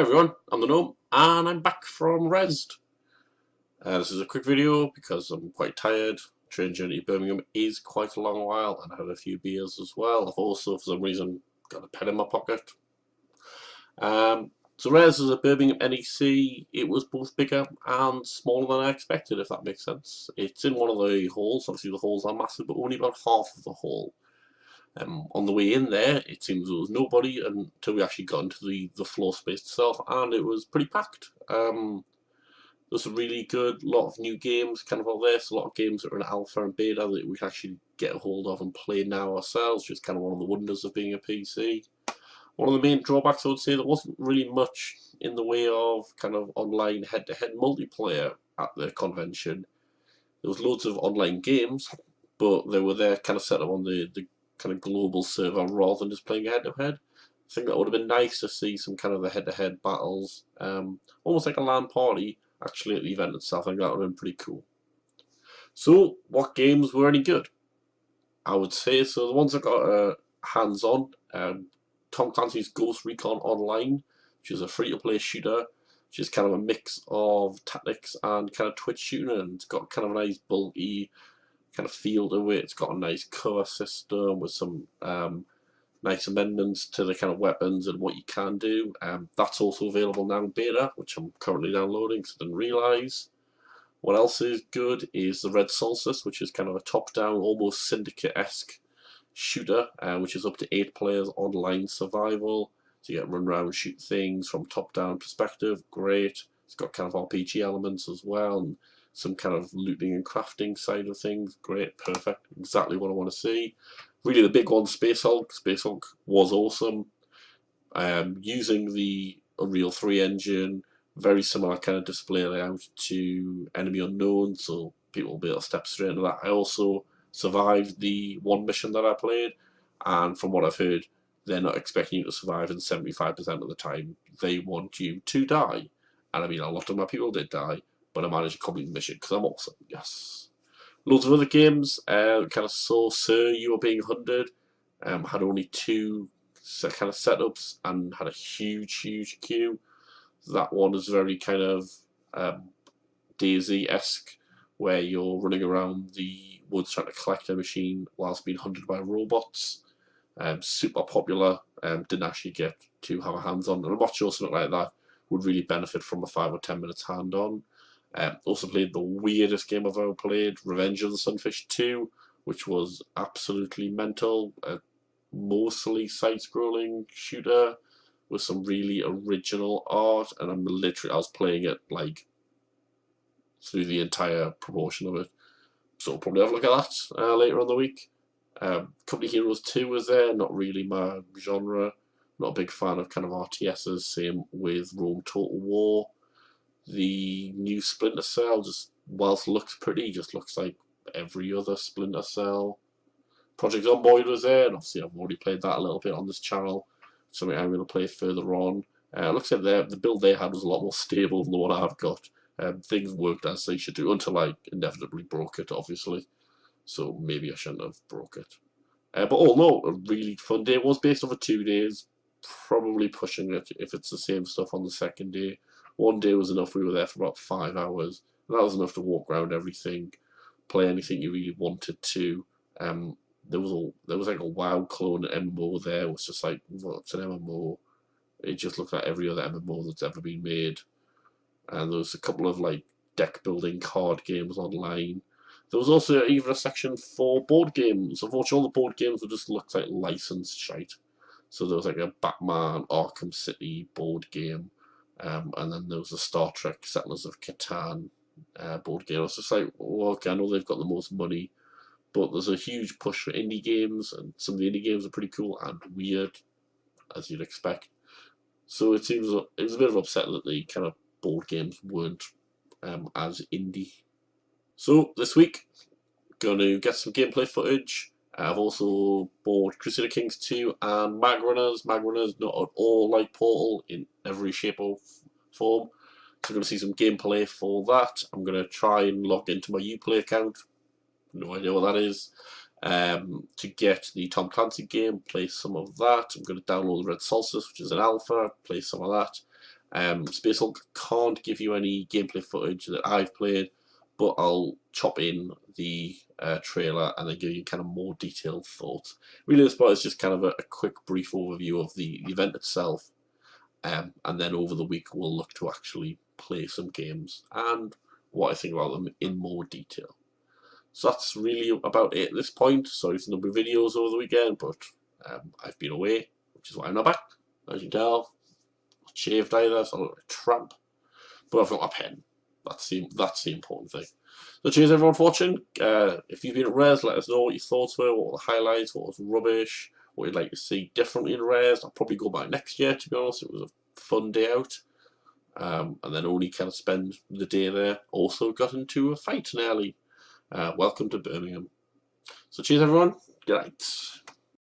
everyone, I'm the Gnome, and I'm back from Rezzed. This is a quick video because I'm quite tired. Train journey to Birmingham is quite a long while, and I had a few beers as well. I've also, for some reason, got a pen in my pocket. So Rezzed is a Birmingham NEC. It was both bigger and smaller than I expected, if that makes sense. It's in one of the halls. Obviously the halls are massive, but only about half of the hall. On the way in there, it seems there was nobody until we actually got into the floor space itself, and it was pretty packed. There's a really good lot of new games kind of out there, so a lot of games that are in alpha and beta that we can actually get a hold of and play now ourselves, which is kind of one of the wonders of being a PC. One of the main drawbacks, I would say, there wasn't really much in the way of kind of online head-to-head multiplayer at the convention. There was loads of online games, but they were there kind of set up on the kind of global server rather than just playing head-to-head. I think that would have been nice to see some kind of the head-to-head battles, almost like a LAN party, actually at the event itself. I think that would have been pretty cool. So, what games were any good? I would say, so the ones that got hands-on, Tom Clancy's Ghost Recon Online, which is a free-to-play shooter, which is kind of a mix of tactics and kind of twitch shooting, and it's got kind of a nice bulky kind of feel to it. It's got a nice cover system with some nice amendments to the kind of weapons and what you can do. That's also available now in beta, which I'm currently downloading because I didn't realise. What else is good is the Red Solstice, which is kind of a top-down, almost Syndicate-esque shooter, which is up to 8 players online survival. So you get run around and shoot things from top-down perspective. Great. It's got kind of RPG elements as well, and some kind of looting and crafting side of things. Great, perfect, exactly what I want to see. Really the big one, Space Hulk. Space Hulk was awesome. Using the Unreal 3 engine, very similar kind of display layout to Enemy Unknown, so people will be able to step straight into that. I also survived the one mission that I played, and from what I've heard, they're not expecting you to survive in 75% of the time. They want you to die. And I mean, a lot of my people did die, but I managed to complete the mission because I'm awesome. Yes. Loads of other games. Kind of saw Sir, You Were Being Hunted. Had only 2 kind of setups and had a huge queue. That one is very kind of Daisy-esque, where you're running around the woods trying to collect a machine whilst being hunted by robots. Super popular. Didn't actually get to have a hands on, and I'm not sure something like that would really benefit from a 5 or 10 minutes hand on. Also played the weirdest game I've ever played, Revenge of the Sunfish 2, which was absolutely mental. Mostly side-scrolling shooter with some really original art, and I was playing it like through the entire proportion of it. So I'll probably have a look at that later on the week. Company Heroes 2 was there, not really my genre. Not a big fan of kind of RTSs, same with Rome Total War. The new Splinter Cell, just whilst looks pretty, just looks like every other Splinter Cell. Project Zomboid was there, and obviously I've already played that a little bit on this channel. Something I'm going to play further on. Looks like the build they had was a lot more stable than the one I've got. Things worked as they should do until I inevitably broke it, obviously. So maybe I shouldn't have broke it. But all in all, a really fun day. It was based over 2 days. Probably pushing it if it's the same stuff on the second day. One day was enough. We were there for about 5 hours. That was enough to walk around everything, play anything you really wanted to. There was like a WoW clone MMO there. It was just like, what's an MMO? It just looked like every other MMO that's ever been made. And there was a couple of like deck building card games online. There was also even a section for board games. Unfortunately, all the board games were just looked like licensed shite. So there was like a Batman Arkham City board game, and then there was a Star Trek Settlers of Catan board game. I was just like, well, okay, I know they've got the most money, but there's a huge push for indie games, and some of the indie games are pretty cool and weird, as you'd expect. So it was a bit of upset that the kind of board games weren't as indie. So this week, going to get some gameplay footage. I've also bought Crusader Kings 2 and Mag Runners. Mag Runners not at all like Portal in every shape or form. So we're going to see some gameplay for that. I'm going to try and log into my Uplay account. No idea what that is. To get the Tom Clancy game, play some of that. I'm going to download the Red Solstice, which is an alpha, play some of that. Space Hulk can't give you any gameplay footage that I've played, but I'll chop in the trailer and then give you kind of more detailed thoughts. Really, this part is just kind of a quick brief overview of the event itself, and then over the week we'll look to actually play some games and what I think about them in more detail. So that's really about it at this point. Sorry for the number of videos over the weekend, but I've been away, which is why I'm not back. As you can tell, not shaved either, so I look like a tramp. But I've got my pen. That's the important thing. So cheers everyone for watching. If you've been at Rezzed, let us know what your thoughts were, what were the highlights, what was rubbish, what you'd like to see differently in Rezzed. I'll probably go back next year, to be honest. It was a fun day out. And then only kind of spend the day there. Also got into a fight nearly. Welcome to Birmingham. So cheers everyone. Good night.